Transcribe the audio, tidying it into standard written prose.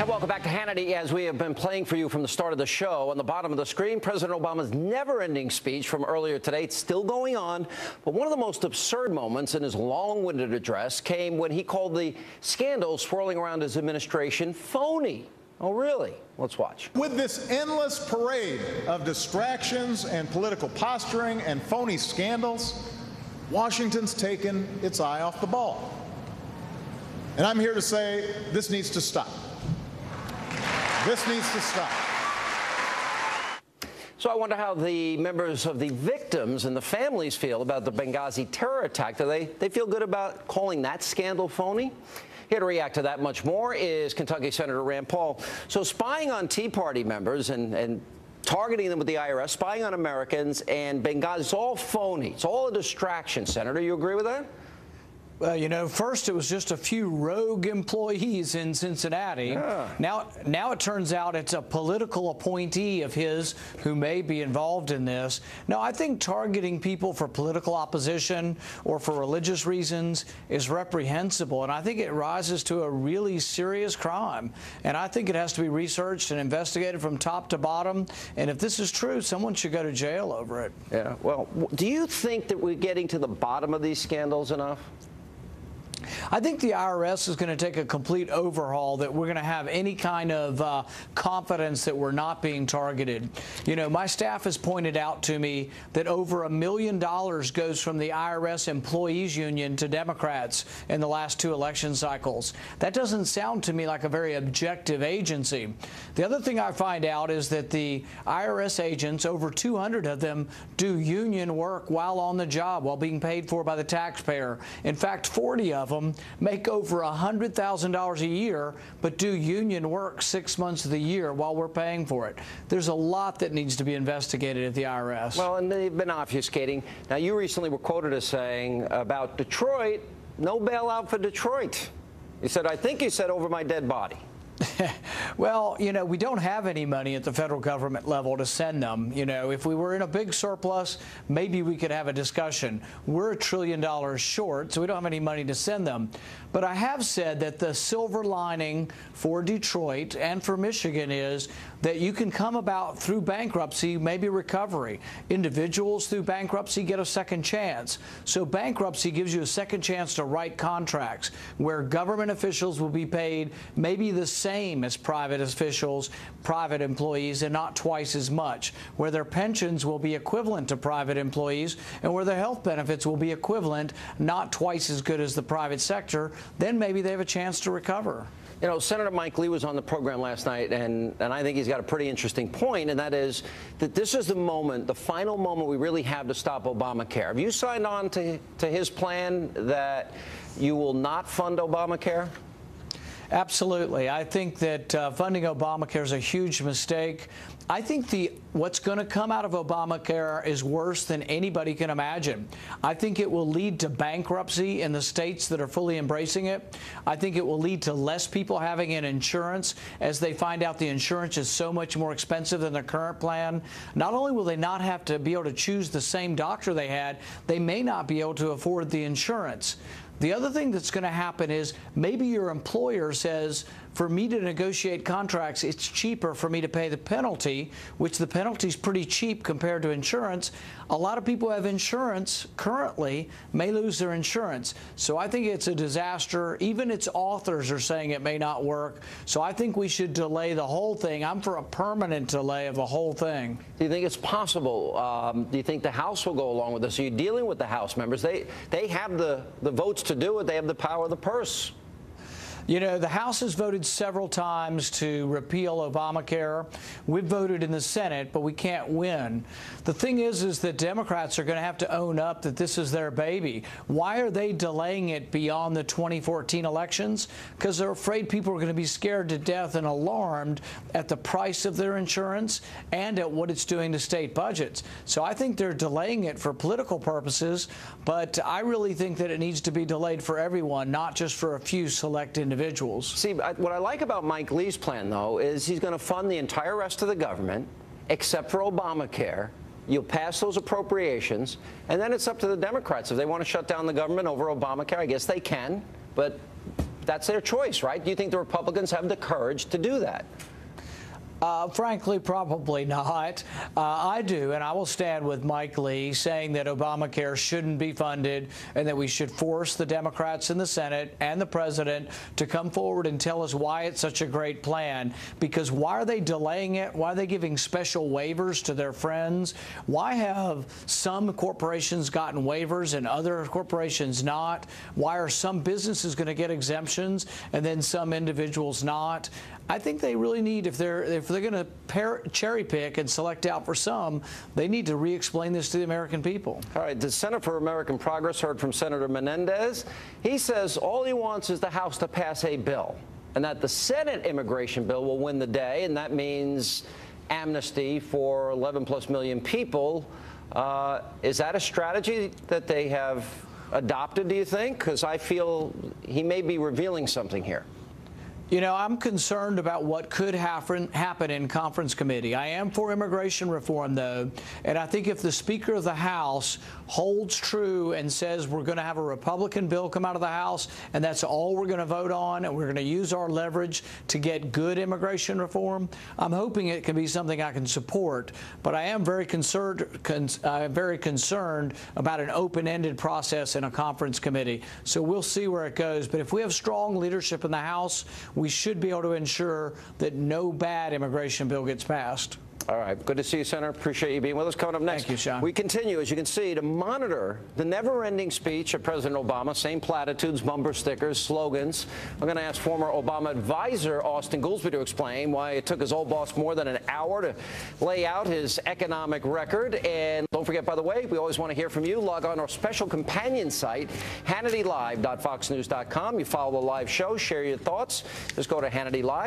Welcome back to Hannity. As we have been playing for you from the start of the show, on the bottom of the screen, President Obama's never-ending speech from earlier today. It's still going on, but one of the most absurd moments in his long-winded address came when he called the scandal swirling around his administration phony. Oh, really? Let's watch. With this endless parade of distractions and political posturing and phony scandals, Washington's taken its eye off the ball. And I'm here to say this needs to stop. This needs to stop. So I wonder how the members of the victims and the families feel about the Benghazi terror attack. Do they feel good about calling that scandal phony? Here to react to that much more is Kentucky Senator Rand Paul. So spying on Tea Party members and targeting them with the IRS, spying on Americans and Benghazi, it's all phony. It's all a distraction, Senator. You agree with that? Well, you know, first it was just a few rogue employees in Cincinnati. Yeah. Now it turns out it's a political appointee of his who may be involved in this. No, I think targeting people for political opposition or for religious reasons is reprehensible, and I think it rises to a really serious crime. And I think it has to be researched and investigated from top to bottom. And if this is true, someone should go to jail over it. Yeah. Well, do you think that we're getting to the bottom of these scandals enough? I think the IRS is going to take a complete overhaul, that we're going to have any kind of confidence that we're not being targeted. You know, my staff has pointed out to me that over $1 million goes from the IRS Employees Union to Democrats in the last 2 election cycles. That doesn't sound to me like a very objective agency. The other thing I find out is that the IRS agents, over 200 of them, do union work while on the job, while being paid for by the taxpayer. In fact, 40 of them make over $100,000 a year, but do union work 6 months of the year while we're paying for it. There's a lot that needs to be investigated at the IRS. Well, and they've been obfuscating. Now, you recently were quoted as saying about Detroit, no bailout for Detroit. You said, I think you said, over my dead body. Well, you know, we don't have any money at the federal government level to send them. You know, if we were in a big surplus, maybe we could have a discussion. We're $1 trillion short, so we don't have any money to send them. But I have said that the silver lining for Detroit and for Michigan is that you can come about through bankruptcy, maybe recovery. Individuals through bankruptcy get a second chance. So bankruptcy gives you a second chance to write contracts where government officials will be paid maybe the same as private officials, private employees, and not twice as much, where their pensions will be equivalent to private employees, and where their health benefits will be equivalent, not twice as good as the private sector. Then maybe they have a chance to recover. You know, Senator Mike Lee was on the program last night, and I think he's got a pretty interesting point, and that is that this is the moment, the final moment we really have to stop Obamacare. Have you signed on to his plan that you will not fund Obamacare? Absolutely. I think that funding Obamacare is a huge mistake. I think what's going to come out of Obamacare is worse than anybody can imagine. I think it will lead to bankruptcy in the states that are fully embracing it. I think it will lead to less people having an insurance as they find out the insurance is so much more expensive than their current plan. Not only will they not have to be able to choose the same doctor they had, they may not be able to afford the insurance. The other thing that's going to happen is maybe your employer says, for me to negotiate contracts, it's cheaper for me to pay the penalty, which the penalty is pretty cheap compared to insurance. A lot of people who have insurance currently may lose their insurance. So I think it's a disaster. Even its authors are saying it may not work. So I think we should delay the whole thing. I'm for a permanent delay of the whole thing. Do you think it's possible? Do you think the House will go along with this? Are you dealing with the House members? They have the votes to do it. They have the power of the purse. You know, the House has voted several times to repeal Obamacare. We've voted in the Senate, but we can't win. The thing is that Democrats are going to have to own up that this is their baby. Why are they delaying it beyond the 2014 elections? Because they're afraid people are going to be scared to death and alarmed at the price of their insurance and at what it's doing to state budgets. So I think they're delaying it for political purposes, but I really think that it needs to be delayed for everyone, not just for a few select individuals. See, what I like about Mike Lee's plan, though, is he's going to fund the entire rest of the government, except for Obamacare. You'll pass those appropriations, and then it's up to the Democrats. If they want to shut down the government over Obamacare, I guess they can. But that's their choice, right? Do you think the Republicans have the courage to do that? Frankly, probably not. I do, and I will stand with Mike Lee saying that Obamacare shouldn't be funded and that we should force the Democrats in the Senate and the president to come forward and tell us why it's such a great plan. Because why are they delaying it? Why are they giving special waivers to their friends? Why have some corporations gotten waivers and other corporations not? Why are some businesses going to get exemptions and then some individuals not? I think they really need, if they're going to cherry pick and select out for some, they need to re-explain this to the American people. All right, the Center for American Progress heard from Senator Menendez. He says all he wants is the House to pass a bill, and that the Senate immigration bill will win the day, and that means amnesty for 11+ million people. Is that a strategy that they have adopted, do you think? Because I feel he may be revealing something here. You know, I'm concerned about what could happen in conference committee. I am for immigration reform, though, and I think if the Speaker of the House holds true and says we're going to have a Republican bill come out of the House and that's all we're going to vote on and we're going to use our leverage to get good immigration reform, I'm hoping it can be something I can support. But I am very concerned about an open-ended process in a conference committee. So we'll see where it goes. But if we have strong leadership in the House, we should be able to ensure that no bad immigration bill gets passed. All right. Good to see you, Senator. Appreciate you being with us. Coming up next, thank you, Sean. We continue, as you can see, to monitor the never-ending speech of President Obama. Same platitudes, bumper stickers, slogans. I'm going to ask former Obama advisor Austin Goolsbee to explain why it took his old boss more than an hour to lay out his economic record. And don't forget, by the way, we always want to hear from you. Log on our special companion site, HannityLive.foxnews.com. You follow the live show, share your thoughts. Just go to Hannity Live.